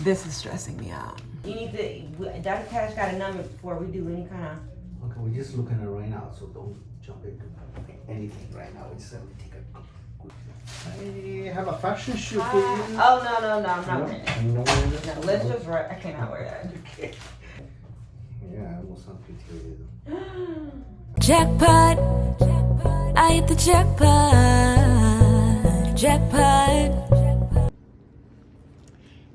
This is stressing me out. You need to, Dr. Cash got a number before we do any kind of. Okay, we're just looking at it right now, so don't jump into anything right now. We just have to take a quick. I have a fashion shoot for you. Oh, no, I'm not wearing it. You know what it is? No, let's just wear it. I cannot wear that. Okay. Yeah, I almost not pity Jackpot, I hit the jackpot.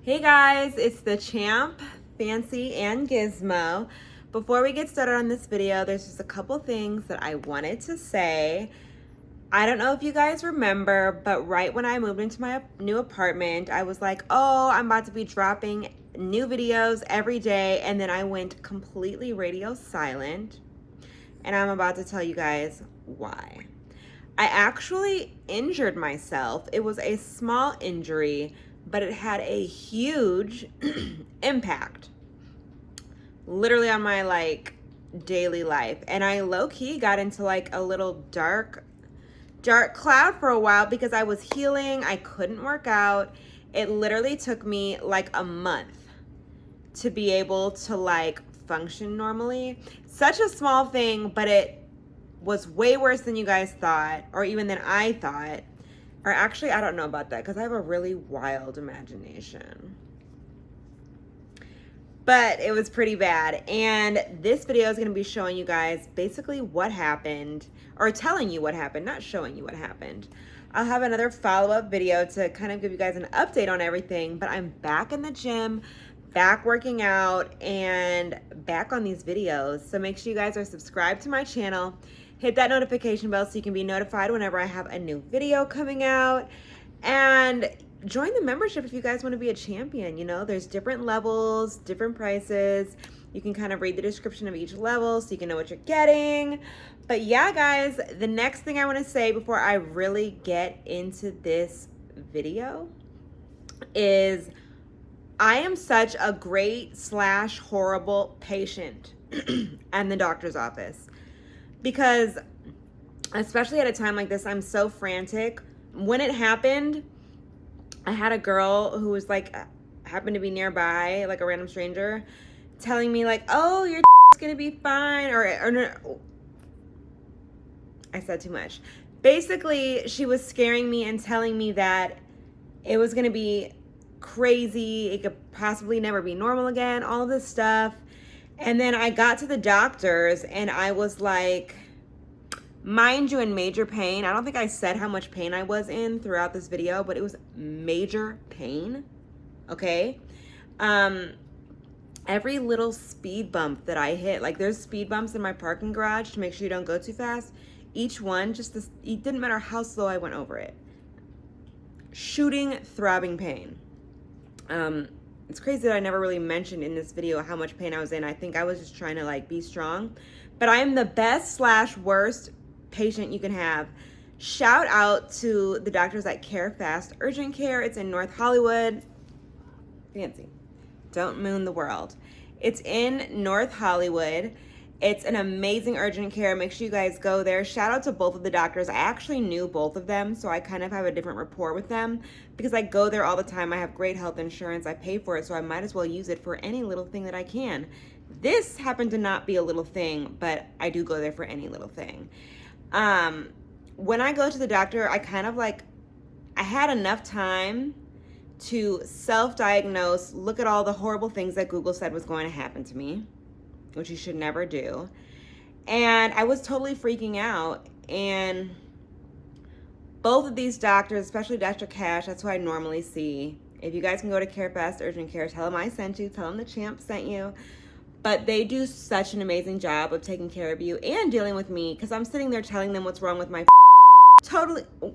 Hey guys, it's the Champ, Fancy, and Gizmo. Before we get started on this video, there's just a couple things that I wanted to say. I don't know if you guys remember, but right when I moved into my new apartment, I was like, oh, I'm about to be dropping new videos every day, and then I went completely radio silent, and I'm about to tell you guys why. I actually injured myself. It was a small injury, but it had a huge impact literally on my daily life. And I low-key got into a little dark cloud for a while because I was healing. I couldn't work out. It literally took me a month to be able to function normally. Such a small thing, but it was way worse than you guys thought, or even than I thought. Or actually, I don't know about that because I have a really wild imagination. But it was pretty bad. And this video is going to be showing you guys basically what happened, or telling you what happened, not showing you what happened. I'll have another follow-up video to kind of give you guys an update on everything, but I'm back in the gym, back working out, and back on these videos. So make sure you guys are subscribed to my channel. Hit that notification bell so you can be notified whenever I have a new video coming out. And join the membership if you guys want to be a champion. You know, there's different levels, different prices. You can kind of read the description of each level so you can know what you're getting. But yeah, guys, the next thing I want to say before I really get into this video is I am such a great / horrible patient in the doctor's office. Because especially at a time like this, I'm so frantic. When it happened, I had a girl who was happened to be nearby, a random stranger, telling me oh, your gonna be fine, or no. I said too much. Basically, she was scaring me and telling me that it was gonna be crazy. It could possibly never be normal again, all of this stuff. And then I got to the doctors and I was mind you, in major pain. I don't think I said how much pain I was in throughout this video, but it was major pain, okay? Every little speed bump that I hit, there's speed bumps in my parking garage to make sure you don't go too fast. Each one, it didn't matter how slow I went over it. Shooting, throbbing pain. It's crazy that I never really mentioned in this video how much pain I was in. I think I was just trying to be strong. But I am the best / worst patient you can have. Shout out to the doctors at Care Fast Urgent Care. It's in North Hollywood. Fancy. Don't moon the world. It's in North Hollywood. It's an amazing urgent care. Make sure you guys go there. Shout out to both of the doctors. I actually knew both of them, so I kind of have a different rapport with them because I go there all the time. I have great health insurance. I pay for it, so I might as well use it for any little thing that I can. This happened to not be a little thing, but I do go there for any little thing. When I go to the doctor, I kind of I had enough time to self-diagnose, look at all the horrible things that Google said was going to happen to me, which you should never do. And I was totally freaking out. And both of these doctors, especially Dr. Cash, that's who I normally see. If you guys can go to Care Fast Urgent Care, tell them I sent you, tell them the Champ sent you. But they do such an amazing job of taking care of you and dealing with me, because I'm sitting there telling them what's wrong with my totally. Oh,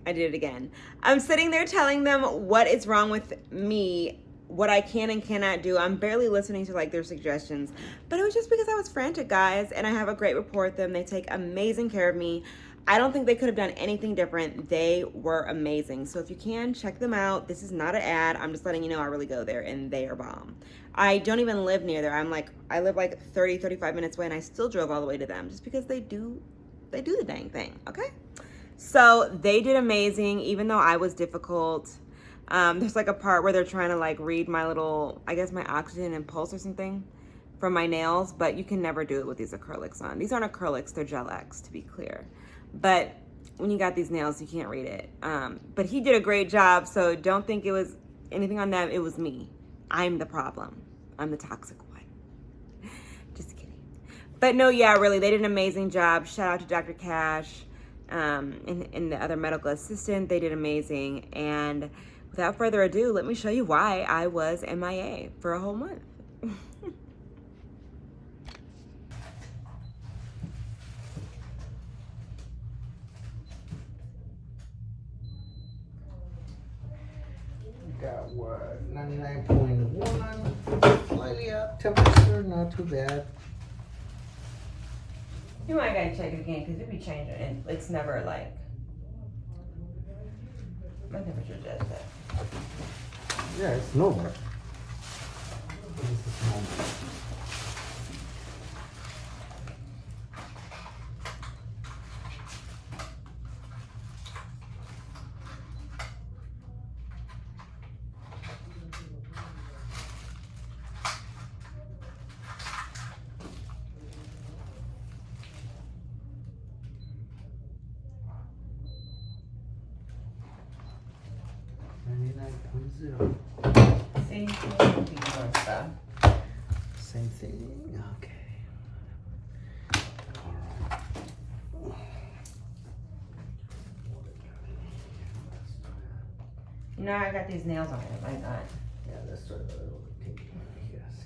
I did it again. I'm sitting there telling them what is wrong with me, what I can and cannot do. I'm barely listening to their suggestions, but it was just because I was frantic, guys, and I have a great rapport with them. They take amazing care of me. I don't think they could have done anything different. They were amazing. So if you can, check them out. This is not an ad. I'm just letting you know I really go there, and they are bomb. I don't even live near there. I live 30, 35 minutes away, and I still drove all the way to them just because they do the dang thing, okay? So they did amazing, even though I was difficult. There's like a part where they're trying to like read my little, I guess my oxygen and pulse or something from my nails, but you can never do it with these acrylics on. These aren't acrylics, they're Gel X, to be clear. But when you got these nails, you can't read it. But he did a great job, so don't think it was anything on them. It was me. I'm the problem. I'm the toxic one. Just kidding. But no, yeah, really, they did an amazing job. Shout out to Dr. Cash and the other medical assistant. They did amazing. And without further ado, let me show you why I was MIA for a whole month. Got what? 99.1. Slightly up. Temperature, not too bad. You might gotta check it again because it be changing and it's never like my temperature just that. Yeah, it's normal. This is normal. See, you can keep doing stuff. Same thing. Okay. All right. You know, I got these nails on it like that. Yeah, let's start a little bit. Yes.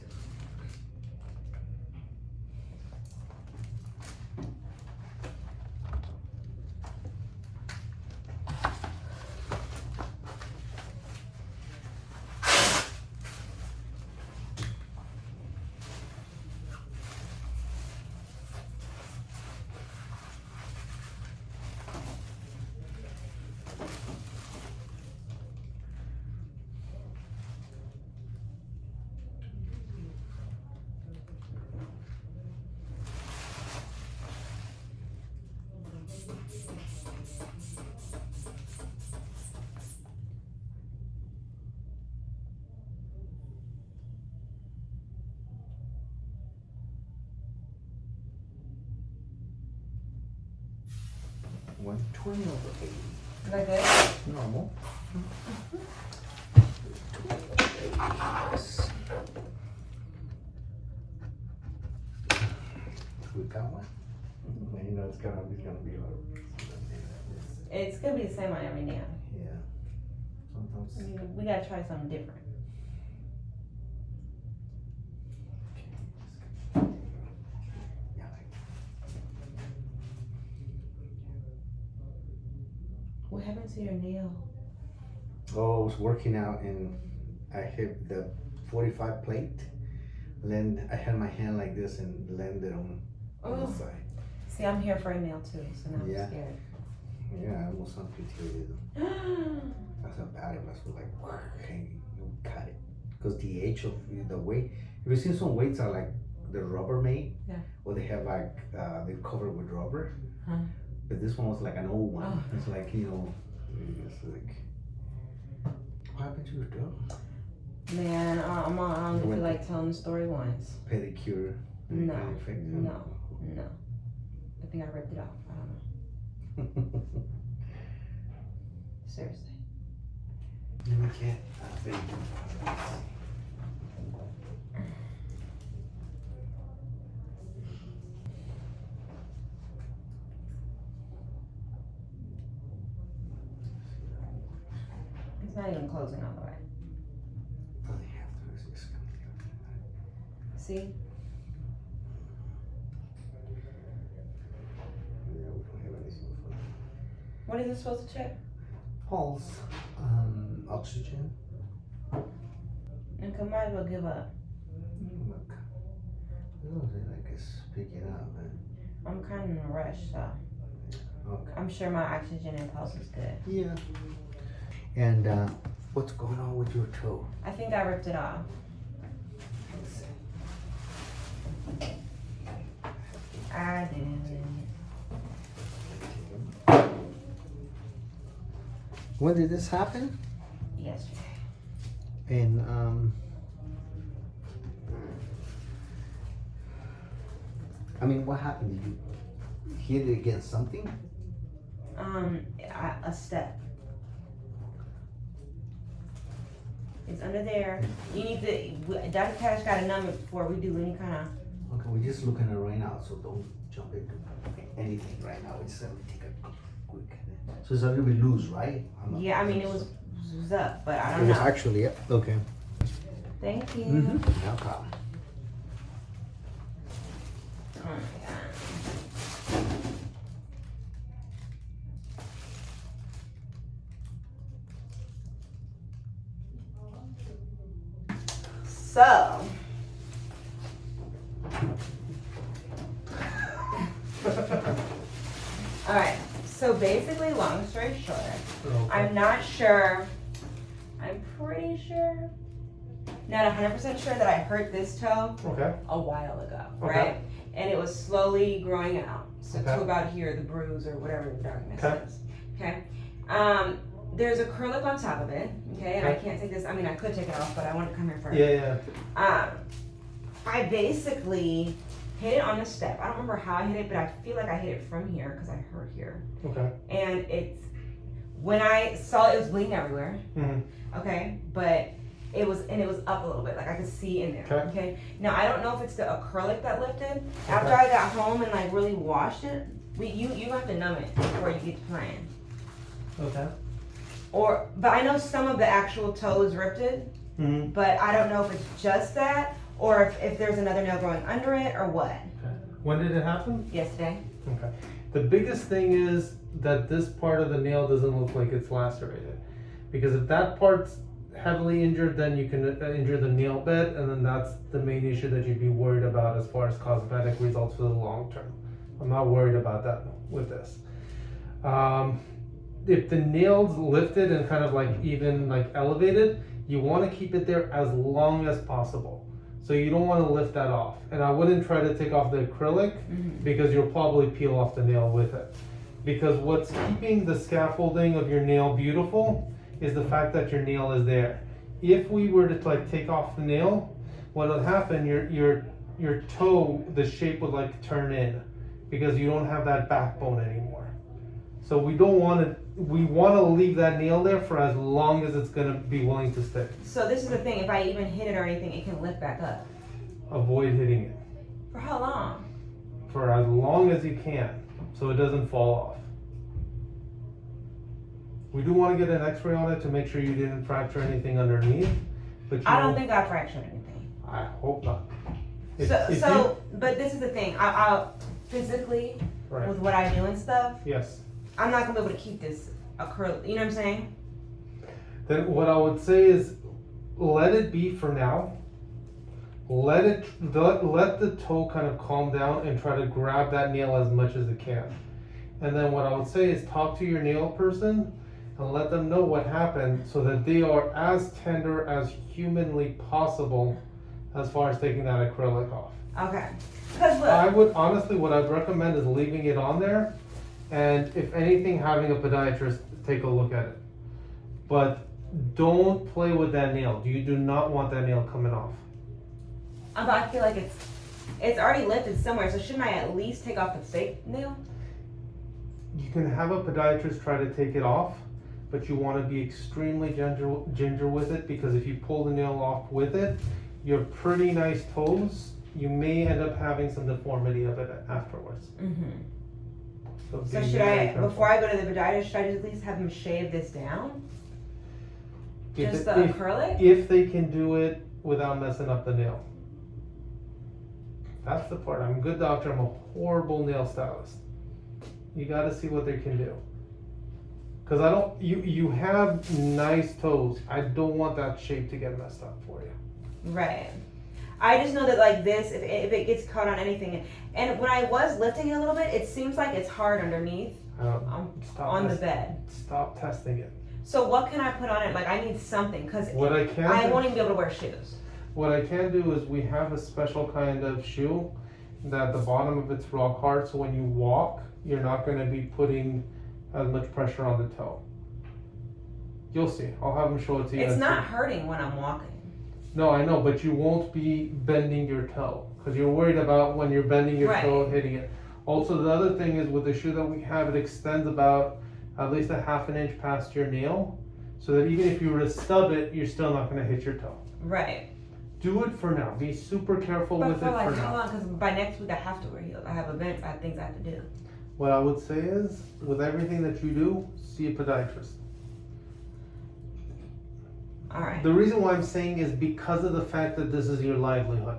One 20 over 80. Is that good? Normal. Yes. We got one. And you know it's gonna be hard. It's gonna be the same on every nail. Yeah. Sometimes. I mean, we gotta try something different. Yeah. What happened to your nail? Oh, I was working out and I hit the 45 plate. Then I had my hand like this and landed on the side. See, I'm here for a nail too, so now Yeah. I'm scared. Yeah, I almost amputated. That's how bad it was. Like, hanging, you cut it. Because the edge of the weight, if you see some weights are like the rubber made, Yeah. or they have like, they're covered with rubber. Huh. But this one was like an old one. Oh. It's like, you know, it's like, what happened to your toe? Man, I don't feel Went- like telling the story once. Pedicure. No, Any effect? no. I think I ripped it off. I don't know. Seriously. Let me get a big It's not even closing all the way. Oh, they have to. It's just coming out. See? Yeah, we don't have anything for that. What is it supposed to check? Pulse, oxygen. And I might as well give up. Look. It looks like it's picking up, man. I'm kind of in a rush, so Okay. I'm sure my oxygen and pulse is good. Yeah. And what's going on with your toe? I think I ripped it off. Let's see. I didn't. When did this happen? Yesterday. And I mean, what happened? Did you hit it against something? A step. It's under there. You need to. Dr. Cash got to numb it before we do any kind of. Okay, we're just looking at it right now, so don't jump into anything right now. It's take a quick. So it's a little bit loose, right? Yeah, I mean it was up, but I don't It was know. actually okay. Thank you. No problem. Oh my God. So. All right. So basically, long story short, I'm not sure. I'm pretty sure. Not 100% sure that I hurt this toe a while ago, right? And it was slowly growing out. So to about here, the bruise or whatever the darkness is. Okay. There's acrylic on top of it. Okay. And I can't take this. I mean, I could take it off, but I want to come here first. Yeah. I basically hit it on the step. I don't remember how I hit it, but I feel like I hit it from here because I hurt here. Okay. And it's when I saw it was bleeding everywhere. Mm-hmm. Okay, but it was up a little bit, like I could see in there. Okay. Now I don't know if it's the acrylic that lifted. After I got home and like really washed it, you have to numb it before you get to playing. Okay. But I know some of the actual toe is rifted, but I don't know if it's just that or if there's another nail growing under it or what. Okay. When did it happen? Yesterday. Okay. The biggest thing is that this part of the nail doesn't look like it's lacerated. Because if that part's heavily injured, then you can injure the nail bed, and then that's the main issue that you'd be worried about as far as cosmetic results for the long term. I'm not worried about that with this. If the nail's lifted and kind of like even like elevated, you want to keep it there as long as possible. So you don't want to lift that off. And I wouldn't try to take off the acrylic because you'll probably peel off the nail with it. Because what's keeping the scaffolding of your nail beautiful is the fact that your nail is there. If we were to like take off the nail, what would happen, your toe, the shape would like turn in because you don't have that backbone anymore. So we want to leave that nail there for as long as it's going to be willing to stick. So this is the thing, if I even hit it or anything, it can lift back up. Avoid hitting it. For how long? For as long as you can, so it doesn't fall off. We do want to get an x-ray on it to make sure you didn't fracture anything underneath. But I don't think I fractured anything. I hope not. But this is the thing, I'll physically, with what I do and stuff, yes. I'm not gonna be able to keep this acrylic, you know what I'm saying? Then what I would say is let it be for now. Let the toe kind of calm down and try to grab that nail as much as it can. And then what I would say is talk to your nail person and let them know what happened so that they are as tender as humanly possible as far as taking that acrylic off. Okay. Cause look, I would honestly, what I'd recommend is leaving it on there, and if anything, having a podiatrist take a look at it. But don't play with that nail. You do not want that nail coming off. I feel like it's already lifted somewhere, so shouldn't I at least take off the fake nail? You can have a podiatrist try to take it off, but you want to be extremely ginger with it, because if you pull the nail off with it, your pretty nice toes, you may end up having some deformity of it afterwards. So should I, before I go to the podiatrist, should I at least have them shave this down? Just the acrylic? If they can do it without messing up the nail. That's the part. I'm a good doctor, I'm a horrible nail stylist. You gotta see what they can do. Cause you have nice toes. I don't want that shape to get messed up for you. Right. I just know that like this, if it gets caught on anything, and when I was lifting it a little bit, it seems like it's hard underneath on the bed. Stop testing it. So what can I put on it? Like I need something, cause I won't even be able to wear shoes. What I can do is we have a special kind of shoe that the bottom of it's rock hard, so when you walk, you're not going to be putting as much pressure on the toe. You'll see. I'll have him show it to you. It's and not see. hurting when I'm walking. No, I know, but you won't be bending your toe because you're worried about when you're bending your toe and hitting it. Also, the other thing is with the shoe that we have, it extends about at least a half an inch past your nail, so that even if you were to stub it, you're still not going to hit your toe. Right. Do it for now. Be super careful But with for it like for how now. long? Because by next week I have to wear heels. I have events. I have things I have to do. What I would say is, with everything that you do, see a podiatrist. All right. The reason why I'm saying is because of the fact that this is your livelihood.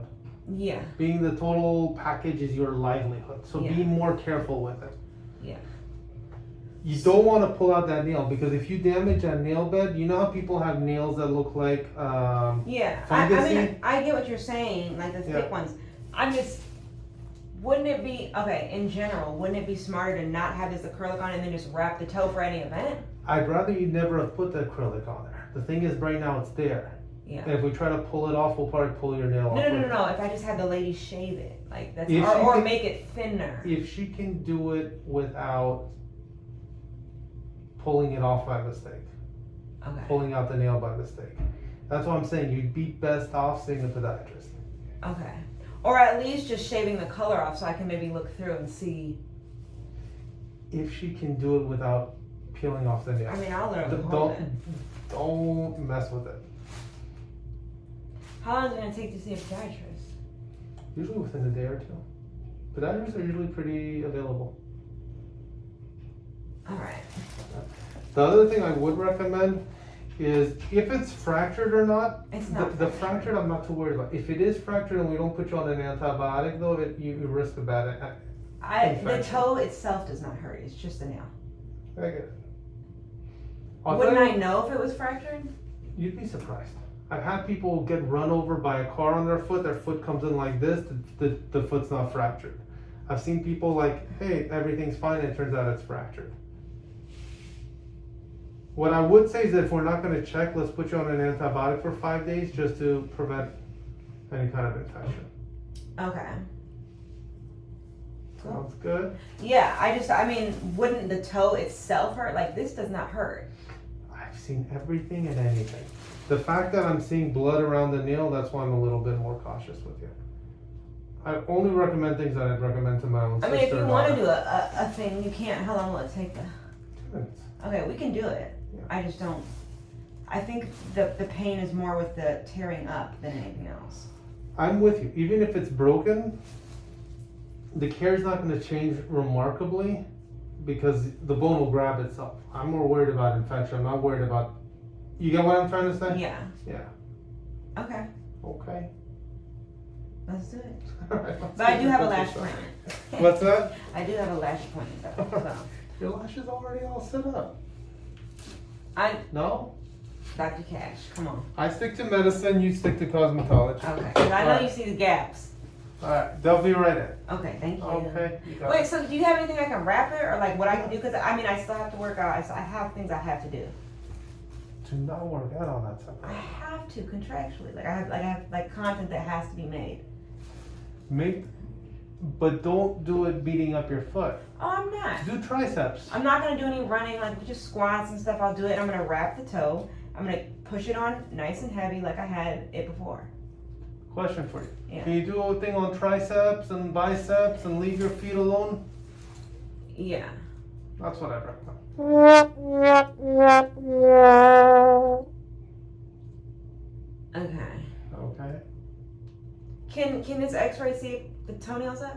Yeah. Being the total package is your livelihood. So be more careful with it. Yeah. You don't want to pull out that nail because if you damage that nail bed, you know how people have nails that look like Yeah. I fungusy? mean, I get what you're saying, like the thick ones. I'm just, wouldn't it be, okay, in general, wouldn't it be smarter to not have this acrylic on and then just wrap the toe for any event? I'd rather you never have put the acrylic on there. The thing is, right now it's there. Yeah. And if we try to pull it off, we'll probably pull your nail off. No. If I just had the lady shave it, like that's, If she or can- make it thinner. If she can do it without pulling it off by mistake, Okay. pulling out the nail by mistake. That's what I'm saying. You'd be best off seeing a podiatrist. Okay. Or at least just shaving the color off so I can maybe look through and see. If she can do it without peeling off the nail. I mean, I'll literally hold it. Don't mess with it. How long is it gonna take to see a podiatrist? Usually within a day or two. Podiatrists are usually pretty available. All right. The other thing I would recommend is if it's fractured or not. It's not The fractured. fractured I'm not too worried about. If it is fractured and we don't put you on an antibiotic though, you risk a bad. The Infection. toe itself does not hurt. It's just the nail. I get it. I'll Wouldn't tell I you, know if it was fractured? You'd be surprised. I've had people get run over by a car on their foot comes in like this, the foot's not fractured. I've seen people like, hey, everything's fine, and it turns out it's fractured. What I would say is that if we're not going to check, let's put you on an antibiotic for 5 days just to prevent any kind of infection. Okay. Sounds good. Yeah, I mean, wouldn't the toe itself hurt? Like, this does not hurt. I've seen everything and anything. The fact that I'm seeing blood around the nail, that's why I'm a little bit more cautious with you. I only recommend things that I'd recommend to my own I sister. mean, if you and want to daughter. do a thing, you can't. How long will it take? 2 minutes. Okay, we can do it. Yeah. I just don't. I think the pain is more with the tearing up than anything else. I'm with you. Even if it's broken, the care is not going to change remarkably because the bone will grab itself. I'm more worried about infection. I'm not worried about. You get what I'm trying to say? Yeah. Yeah. Okay, Okay. let's do it. All right, let's But I get do have a this lash stuff. appointment. What's that? I do have a lash appointment though. So Your lash is already all set up. No? Dr. Cash, come on. I stick to medicine, you stick to cosmetology. Okay, 'cause I know Alright. you see the gaps. Alright, they'll be right in. Okay, thank you. Okay, you got Wait, it. so do you have anything I can wrap it or like what I can do? Because I mean, I still have to work out. I have things I have to do. Do not work out on that I stuff. have to contractually. Like I have content that has to be made. But don't do it beating up your foot. Oh, I'm not. Do triceps. I'm not gonna do any running, like just squats and stuff. I'll do it. I'm gonna wrap the toe. I'm gonna push it on nice and heavy, like I had it before. Question for you. Yeah. Can you do a thing on triceps and biceps and leave your feet alone? Yeah. That's what I recommend. Okay. Okay. Can this X-ray see the toenails up?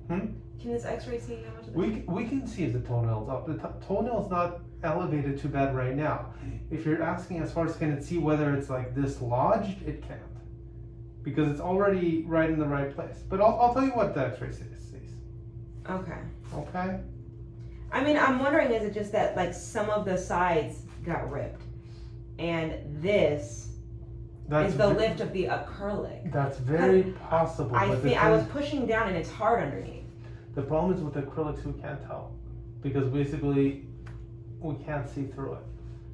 Hmm? Can this X-ray see how much of the We can see if the toenail's up. The toenail's not elevated too bad right now. If you're asking as far as can it see whether it's like dislodged, it can't. Because it's already right in the right place. But I'll tell you what the X-ray sees. Okay. Okay? I mean, I'm wondering, is it just that like some of the sides got ripped, and this is the lift of the acrylic? That's very possible. I but the think I was thing- pushing down and it's hard underneath. The problem is with acrylics, we can't tell. Because basically, we can't see through it.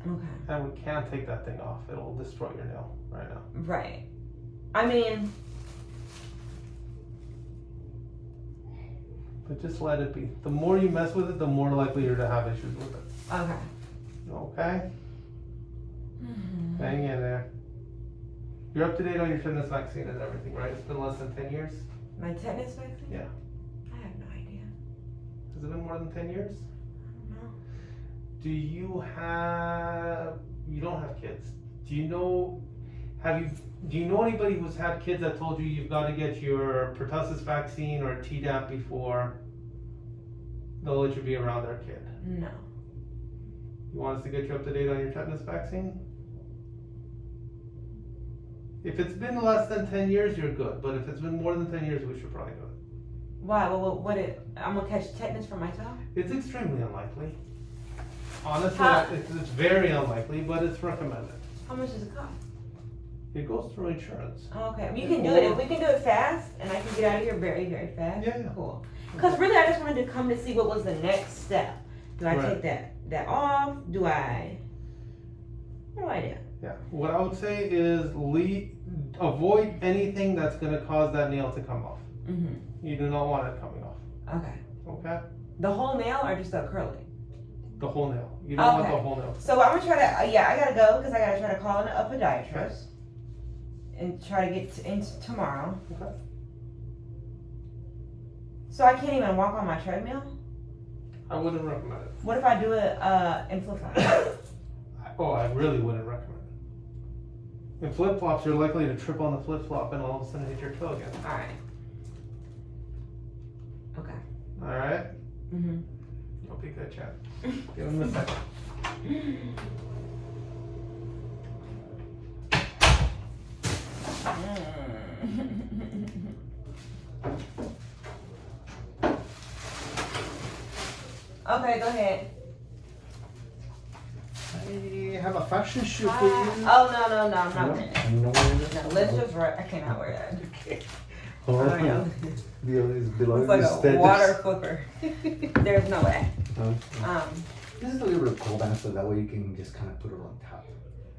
Okay. And we can't take that thing off. It'll destroy your nail right now. Right. I mean, But just let it be. The more you mess with it, the more likely you're to have issues with it. okay. Okay? Hang in there. You're up to date on your tetanus vaccine and everything, right? It's been less than 10 years? My tetanus vaccine? Yeah. I have no idea. Has it been more than 10 years? I don't know. Do you don't have kids. Do you know anybody who's had kids that told you you've got to get your pertussis vaccine or Tdap before they'll let you be around their kid? No. You want us to get you up to date on your tetanus vaccine? If it's been less than 10 years, you're good. But if it's been more than 10 years, we should probably do it. Why? I'm gonna catch tetanus from my toe? It's extremely unlikely. Honestly, Huh. it's very unlikely, but it's recommended. How much does it cost? It goes through insurance. Oh, okay. You can do it. If we can do it fast and I can get out of here very, very fast. Yeah. Cool. Because really, I just wanted to come to see what was the next step. Do I Right. take that off? What do I do? Yeah. What I would say is avoid anything that's going to cause that nail to come off. Mm-hmm. You do not want it coming off. Okay. Okay? The whole nail or just the curly? The whole nail. You don't want Okay. the whole nail. So I'm gonna try to, I gotta go because I gotta try to call in a podiatrist and try to get in tomorrow. Okay. So I can't even walk on my treadmill? I wouldn't recommend it. What if I do it in flip-flops? I really wouldn't recommend it. In flip-flops, you're likely to trip on the flip-flop and all of a sudden hit your toe again. Alright. Okay. Alright? Mm-hmm. You'll be good, Chad. Give him a second. Okay, go ahead. I have a fashion shoot for Oh, you. no, I'm not wearing it. You know what No, let's just write. I cannot wear that. Okay. Oh, Oh, yeah. It's below It's like the a standards. water flipper. There's no way. Okay. This is a little bit of cold band, so that way you can just kind of put it on top.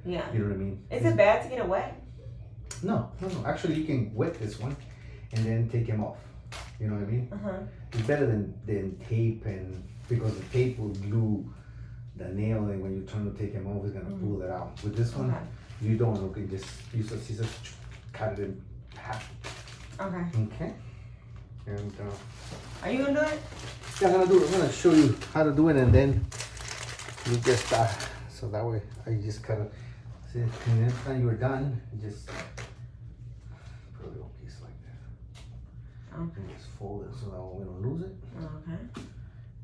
Yeah. You know what I mean? Is it bad to get it wet? No. Actually, you can wet this one and then take him off. You know what I mean? Uh-huh. It's better than tape, and because the tape will glue the nail, and when you turn to take him off, it's gonna pull it out. With this one, Okay. you don't. You can just use a scissors, cut it in half. Okay. Okay. And Are you gonna do it? yeah, I'm gonna show you how to do it, and then you just so that way I just kind of see, and then when you're done, you just put a little piece like that. Okay. And just fold it so that we don't lose it. Okay.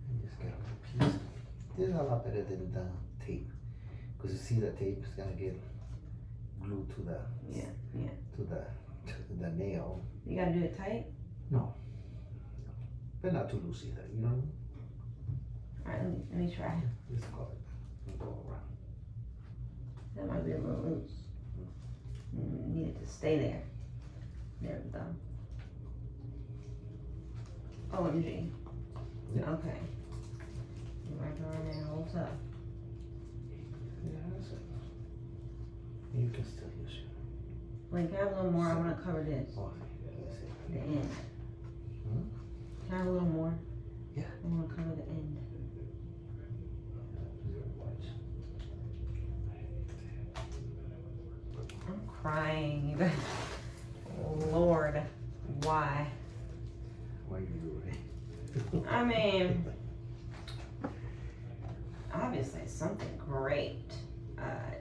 And just get a little piece. This is a lot better than the tape, because you see the tape is gonna get glued to the to the nail. You gotta do it tight? No, but not too loose either. You know. Alright, let me try. Just go like that and go around. That might be a little loose. Need it to stay there. There we go. OMG. Yeah. Okay. Right around there, hold up. Yeah, that's it. You can still use it. Wait, can I have a little more? I wanna cover this. Oh, let's see. The end. Hmm? Can I have a little more? Yeah. I wanna cover the end. I'm crying. Lord, why? Why you do it? I mean, obviously something great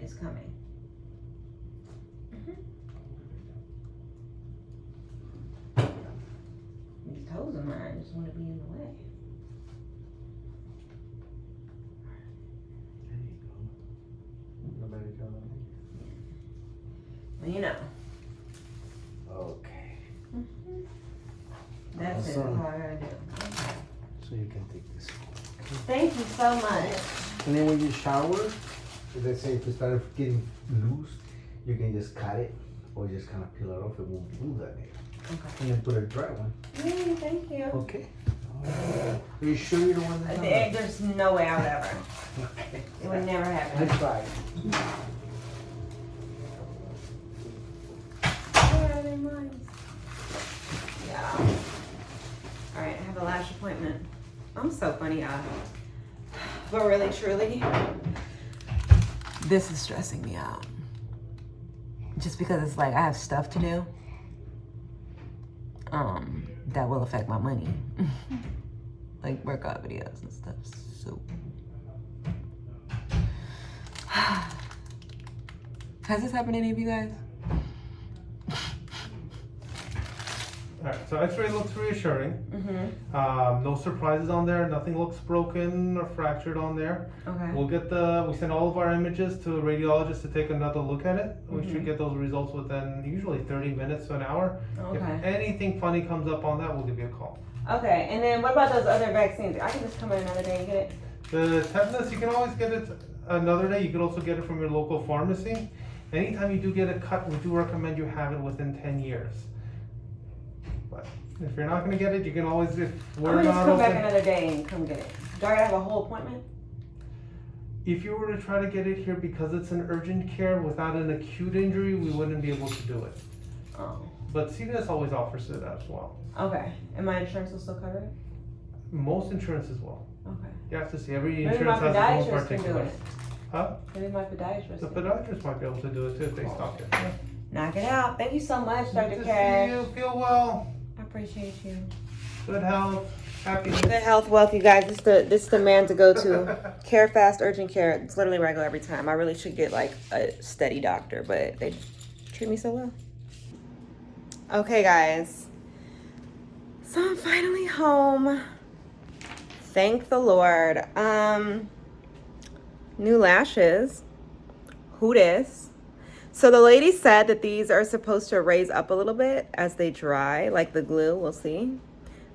is coming. These toes of mine just want to be in the way. There you go. Nobody got on Well, you know, Okay. that's it. Awesome. All I gotta do. Okay. So you can take this. Thank you so much. And then when you shower, let's say if it started getting loose, you can just cut it or just kind of peel it off. It won't glue that nail. Okay. And then put a dry one. Yay, thank you. Okay. Are you sure you don't want that? There's no way I would ever. Okay. It would never I happen. tried. Yeah. All right, I have a lash appointment. I'm so funny, but really, truly, This is stressing me out. Just because it's like I have stuff to do. That will affect my money. Like workout videos and stuff. So has this happened to any of you guys? Alright, so x-ray looks reassuring. No surprises on there, nothing looks broken or fractured on there. Okay. We send all of our images to a radiologist to take another look at it. We should get those results within usually 30 minutes to an hour. Okay. If anything funny comes up on that, we'll give you a call. Okay, and then what about those other vaccines? I can just come in another day and get it? The tetanus, you can always get it another day. You can also get it from your local pharmacy. Anytime you do get a cut, we do recommend you have it within 10 years. But if you're not gonna get it, you can always, if we're I'm gonna just not come open. back another day and come get it. Do I gotta have a whole appointment? If you were to try to get it here because it's an urgent care without an acute injury, we wouldn't be able to do it. Oh. But CVS always offers it as well. Okay. And my insurance will still cover it? Most insurances will. Okay. You have to see, every Maybe insurance my has its own podiatrist can do particulars. it. Huh? Maybe my podiatrist. The can. podiatrist might be able to do it too if they stock it. Knock it out. Thank you so much, Dr. Good to Cash. see you. Feel well. I appreciate you. Good health. Happiness. Good health, wealth, you guys. This is the man to go to. Care Fast Urgent Care. It's literally regular every time. I really should get like a steady doctor, but they treat me so well. Okay, guys. So I'm finally home. Thank the Lord. New lashes. Who dis? So the lady said that these are supposed to raise up a little bit as they dry, like the glue. We'll see.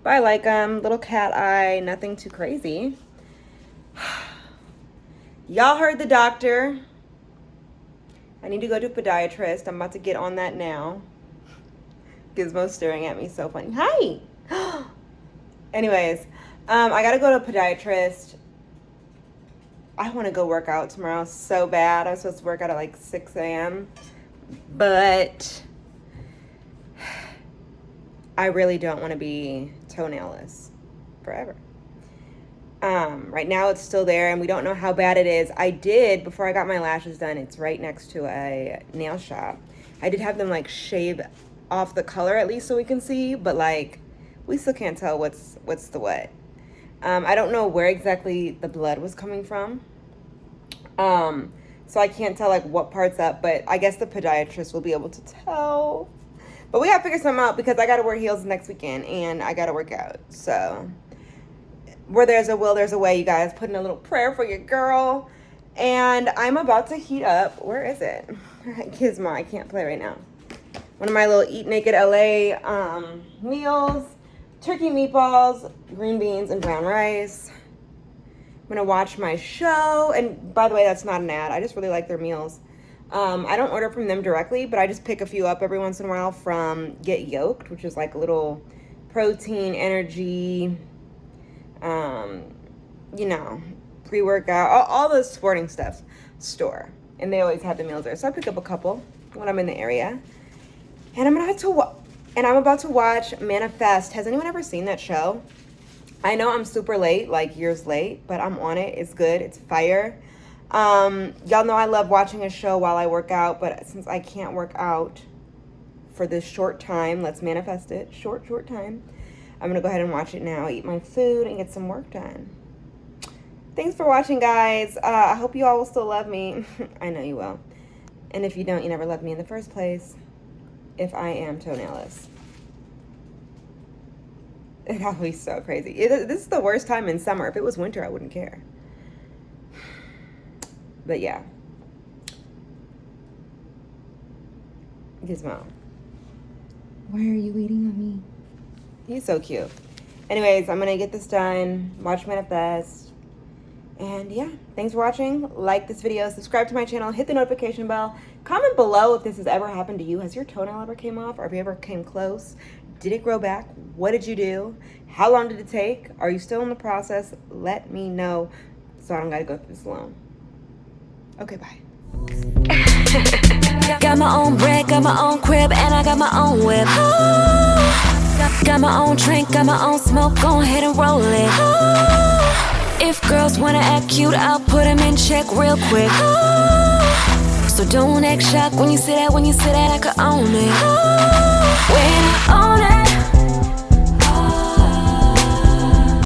But I like them. Little cat eye, nothing too crazy. Y'all heard the doctor. I need to go to a podiatrist. I'm about to get on that now. Gizmo's staring at me, so funny. Hi! Anyways, I gotta go to a podiatrist. I want to go work out tomorrow so bad. I'm supposed to work out at like 6 a.m. But I really don't want to be toenailless forever. Right now it's still there and we don't know how bad it is. I did, before I got my lashes done, it's right next to a nail shop. I did have them like shave off the color at least so we can see, but like we still can't tell what's the what. I don't know where exactly the blood was coming from. So I can't tell like what part's up, but I guess the podiatrist will be able to tell. But we gotta figure something out because I gotta wear heels next weekend and I gotta work out. So where there's a will, there's a way, you guys. Put in a little prayer for your girl. And I'm about to heat up. Where is it? Gizmo, I can't play right now. One of my little Eat Naked LA meals. Turkey meatballs, green beans, and brown rice. I'm gonna watch my show. And by the way, that's not an ad. I just really like their meals. I don't order from them directly, but I just pick a few up every once in a while from Get Yoked, which is like a little protein, energy, you know, pre-workout, all the sporting stuff store. And they always have the meals there. So I pick up a couple when I'm in the area. And I'm about to watch Manifest. Has anyone ever seen that show? I know I'm super late, like years late, but I'm on it. It's good. It's fire. Y'all know I love watching a show while I work out, but since I can't work out for this short time, let's manifest it. Short time. I'm going to go ahead and watch it now, eat my food, and get some work done. Thanks for watching, guys. I hope you all will still love me. I know you will. And if you don't, you never loved me in the first place. If I am toenailless. That would be so crazy. This is the worst time in summer. If it was winter, I wouldn't care. But yeah. Gizmo. Why are you waiting on me? He's so cute. Anyways, I'm going to get this done. Watch Manifest. And yeah, thanks for watching. Like this video, subscribe to my channel, hit the notification bell. Comment below if this has ever happened to you. Has your toenail ever came off? Or if you ever came close? Did it grow back? What did you do? How long did it take? Are you still in the process? Let me know so I don't gotta go through this alone. Okay, bye. Got my own bread, got my own crib, and I got my own whip. Got my own drink, got my own smoke, go ahead and roll it. If girls wanna act cute, I'll put them in check real quick. So don't act shocked when you say that, I could own it.